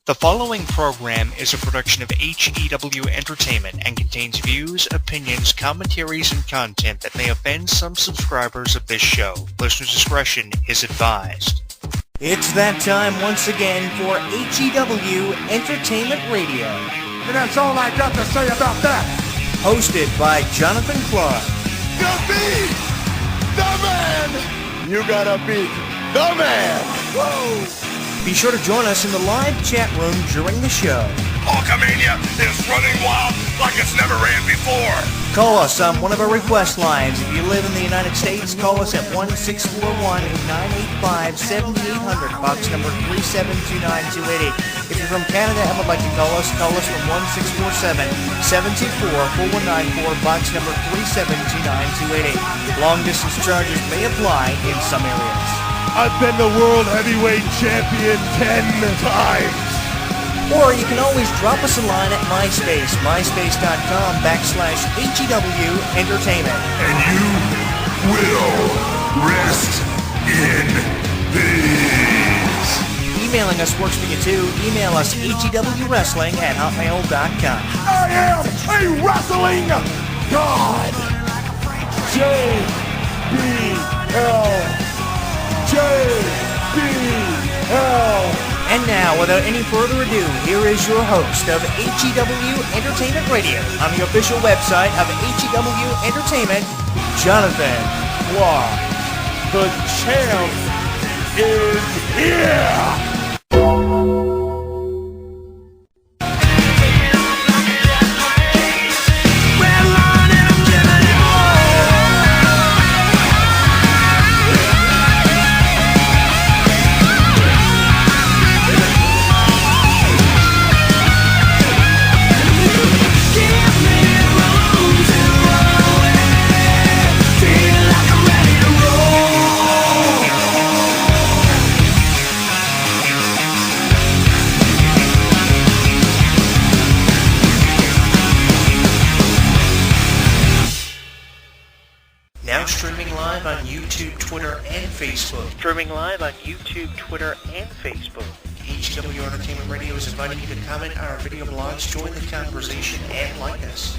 The following program is a production of HEW Entertainment and contains views, opinions, commentaries, and content that may offend some subscribers of this show. Listener discretion is advised. It's that time once again for HEW Entertainment Radio. And that's all I got to say about that. Hosted by Jonathan Clarke. You beat the man! You gotta beat the man! Woo! Be sure to join us in the live chat room during the show. Hulkamania is running wild like it's never ran before. Call us on one of our request lines. If you live in the United States, call us at 1-641-985-7800, box number 3729288. If you're from Canada and would like to call us from 1-647-724-4194, box number 3729288. Long distance charges may apply in some areas. I've been the World Heavyweight Champion 10 times. Or you can always drop us a line at MySpace, myspace.com/HEW Entertainment. And you will rest in peace. Emailing us works for you too. Email us hewwrestling@hotmail.com. I am a wrestling god. JBL. And now, without any further ado, here is your host of HEW Entertainment Radio on the official website of HEW Entertainment, Jonathan Clarke. The champ is here. Streaming live on YouTube, Twitter, and Facebook. HEW Entertainment Radio is inviting you to comment on our video blogs, join the conversation, and like us.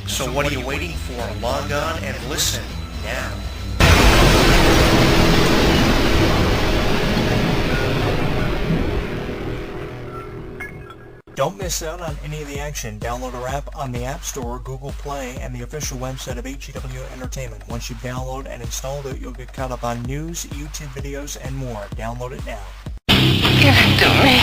So what are you waiting for? Log on and listen now. Don't miss out on any of the action. Download our app on the App Store, Google Play, and the official website of HEW Entertainment. Once you download and install it, you'll get caught up on news, YouTube videos, and more. Download it now. Give it to me.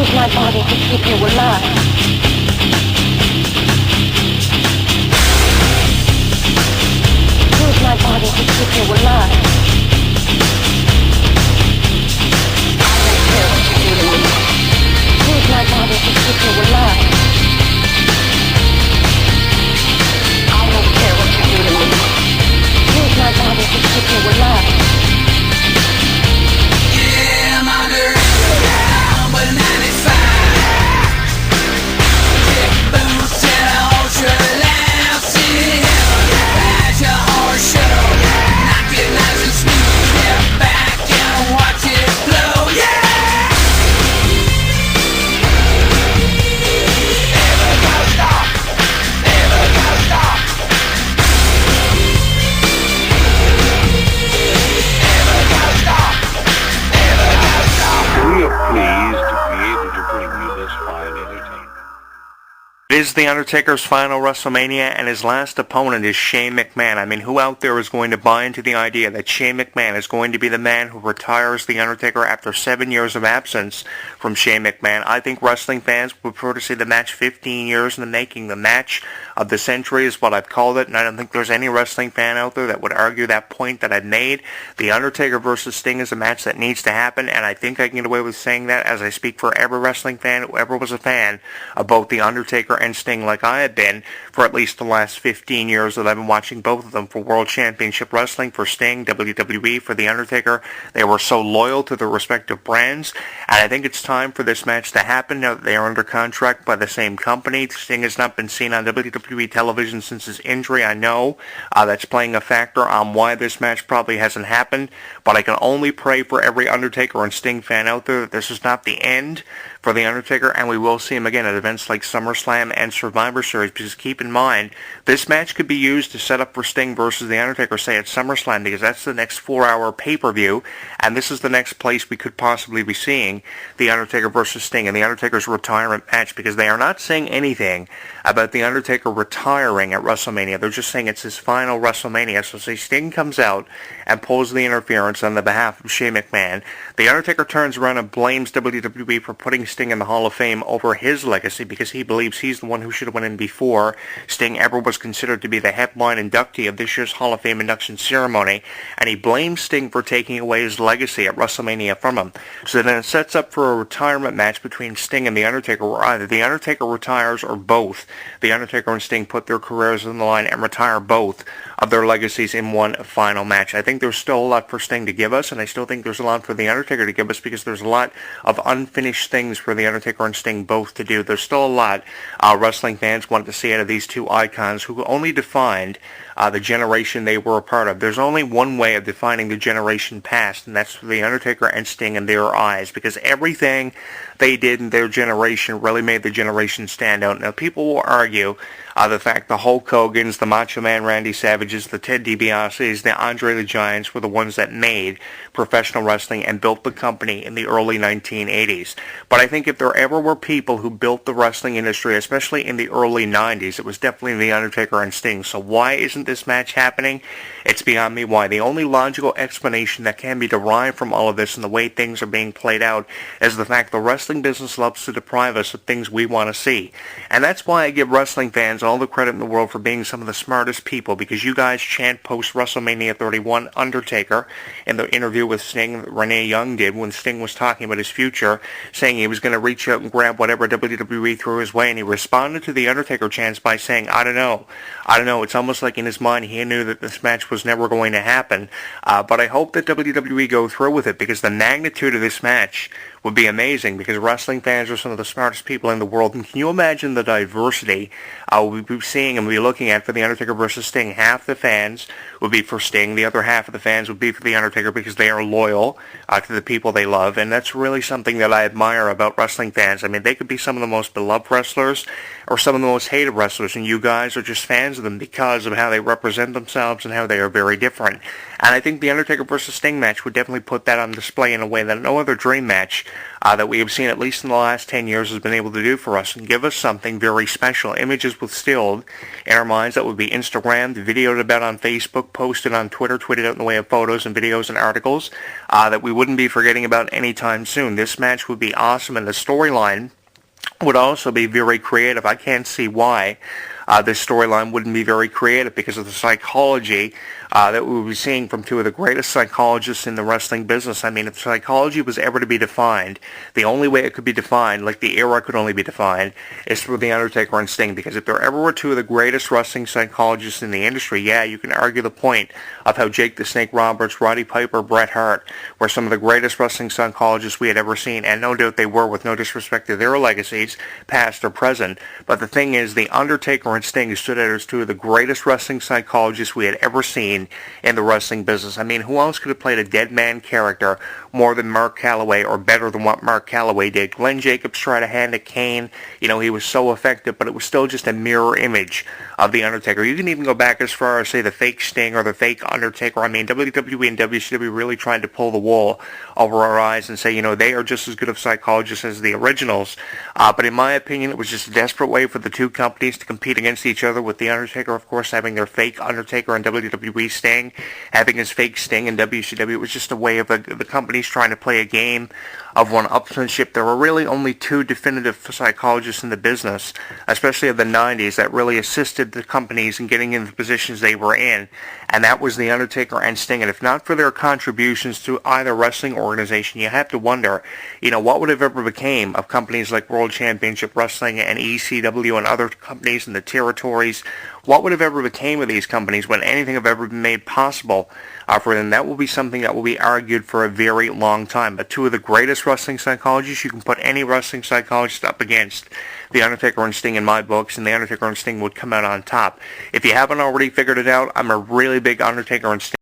Use my body to keep you alive. Use my body to keep you alive. I don't care what you do to me. Use my body to keep you alive. I don't care what you do to me. Use my body to keep you alive. Yeah, I'm under down, but 95. Kick boots and ultra loud. See as your horse show. Knock it nice and smooth. Step back and watch it flow. Yeah. Never gonna stop. Never gonna stop. Never gonna stop. Never gonna stop. We are pleased to be able to bring you this fine entertainment. It is The Undertaker's final WrestleMania, and his last opponent is Shane McMahon. I mean, who out there is going to buy into the idea that Shane McMahon is going to be the man who retires The Undertaker after 7 years of absence from Shane McMahon? I think wrestling fans would prefer to see the match 15 years in the making. The match of the century is what I've called it, and I don't think there's any wrestling fan out there that would argue that point that I've made. The Undertaker versus Sting is a match that needs to happen, and I think I can get away with saying that as I speak for every wrestling fan who ever was a fan of both The Undertaker and Sting, like I have been for at least the last 15 years that I've been watching both of them for World Championship Wrestling, for Sting, WWE, for The Undertaker. They were so loyal to their respective brands, and I think it's time for this match to happen now that they are under contract by the same company. Sting has not been seen on WWE television since his injury. I know that's playing a factor on why this match probably hasn't happened, but I can only pray for every Undertaker and Sting fan out there that this is not the end for The Undertaker, and we will see him again at events like SummerSlam and Survivor Series, because keep in mind, this match could be used to set up for Sting versus The Undertaker, say at SummerSlam, because that's the next 4-hour pay-per-view, and this is the next place we could possibly be seeing The Undertaker versus Sting and The Undertaker's retirement match, because they are not saying anything about The Undertaker retiring at WrestleMania. They're just saying it's his final WrestleMania. So say Sting comes out and pulls the interference on the behalf of Shane McMahon. The Undertaker turns around and blames WWE for putting Sting in the Hall of Fame over his legacy, because he believes he's the one who should have went in before Sting ever was considered to be the headline inductee of this year's Hall of Fame induction ceremony, and he blames Sting for taking away his legacy at WrestleMania from him. So then it sets up for a retirement match between Sting and The Undertaker, where either The Undertaker retires or both The Undertaker and Sting put their careers on the line and retire both of their legacies in one final match. I think there's still a lot for Sting to give us, and I still think there's a lot for The Undertaker to give us, because there's a lot of unfinished things for The Undertaker and Sting both to do. There's still a lot wrestling fans want to see out of these two icons who only defined the generation they were a part of. There's only one way of defining the generation past, and that's The Undertaker and Sting in their eyes, because everything they did in their generation really made the generation stand out. Now, people will argue the fact the Hulk Hogan's, the Macho Man Randy Savages, the Ted DiBiase's, the Andre the Giants were the ones that made professional wrestling and built the company in the early 1980s. But I think if there ever were people who built the wrestling industry, especially in the early 90s, it was definitely The Undertaker and Sting. So why isn't this match happening? It's beyond me why. The only logical explanation that can be derived from all of this and the way things are being played out is the fact the wrestling business loves to deprive us of things we want to see. And that's why I give wrestling fans all the credit in the world for being some of the smartest people, because you guys chant post-WrestleMania 31 Undertaker in the interview with Sting that Renee Young did when Sting was talking about his future, saying he was going to reach out and grab whatever WWE threw his way, and he responded to the Undertaker chants by saying, I don't know. It's almost like in his mind he knew that this match was never going to happen, but I hope that WWE go through with it, because the magnitude of this match would be amazing, because wrestling fans are some of the smartest people in the world. And can you imagine the diversity we'll be seeing and we'll be looking at for The Undertaker versus Sting? Half the fans would be for Sting, the other half of the fans would be for The Undertaker, because they are loyal to the people they love, and that's really something that I admire about wrestling fans. I mean, they could be some of the most beloved wrestlers or some of the most hated wrestlers, and you guys are just fans of them because of how they represent themselves and how they are very different. And I think the Undertaker versus Sting match would definitely put that on display in a way that no other dream match that we have seen, at least in the last 10 years, has been able to do for us, and give us something very special. Images with stilled in our minds that would be Instagrammed, videoed about on Facebook, posted on Twitter, tweeted out in the way of photos and videos and articles that we wouldn't be forgetting about anytime soon. This match would be awesome, and the storyline would also be very creative. I can't see why this storyline wouldn't be very creative, because of the psychology that we would be seeing from two of the greatest psychologists in the wrestling business. I mean, if psychology was ever to be defined, the only way it could be defined, like the era could only be defined, is through The Undertaker and Sting. Because if there ever were two of the greatest wrestling psychologists in the industry, yeah, you can argue the point of how Jake the Snake Roberts, Roddy Piper, Bret Hart were some of the greatest wrestling psychologists we had ever seen, and no doubt they were, with no disrespect to their legacies, past or present. But the thing is, The Undertaker and Sting stood out as two of the greatest wrestling psychologists we had ever seen in the wrestling business. I mean, who else could have played a dead man character more than Mark Calloway, or better than what Mark Calloway did? Glenn Jacobs tried a hand at Kane. You know, he was so effective, but it was still just a mirror image of The Undertaker. You can even go back as far as, say, the fake Sting or the fake Undertaker. I mean, WWE and WCW really tried to pull the wool over our eyes and say, you know, they are just as good of psychologists as the originals. But in my opinion, it was just a desperate way for the two companies to compete against each other, with The Undertaker, of course, having their fake Undertaker and WWE Sting having his fake Sting in WCW. It was just a way of the companies trying to play a game of one-upsmanship. There were really only two definitive psychologists in the business, especially of the 90s, that really assisted the companies in getting in the positions they were in, and that was The Undertaker and Sting. And if not for their contributions to either wrestling organization, you have to wonder, you know, what would have ever became of companies like World Championship Wrestling and ECW and other companies in the territories? What would have ever became of these companies when anything have ever been made possible for them? That will be something that will be argued for a very long time. But two of the greatest wrestling psychologists, you can put any wrestling psychologist up against The Undertaker and Sting in my books, and The Undertaker and Sting would come out on top. If you haven't already figured it out, I'm a really big Undertaker and Sting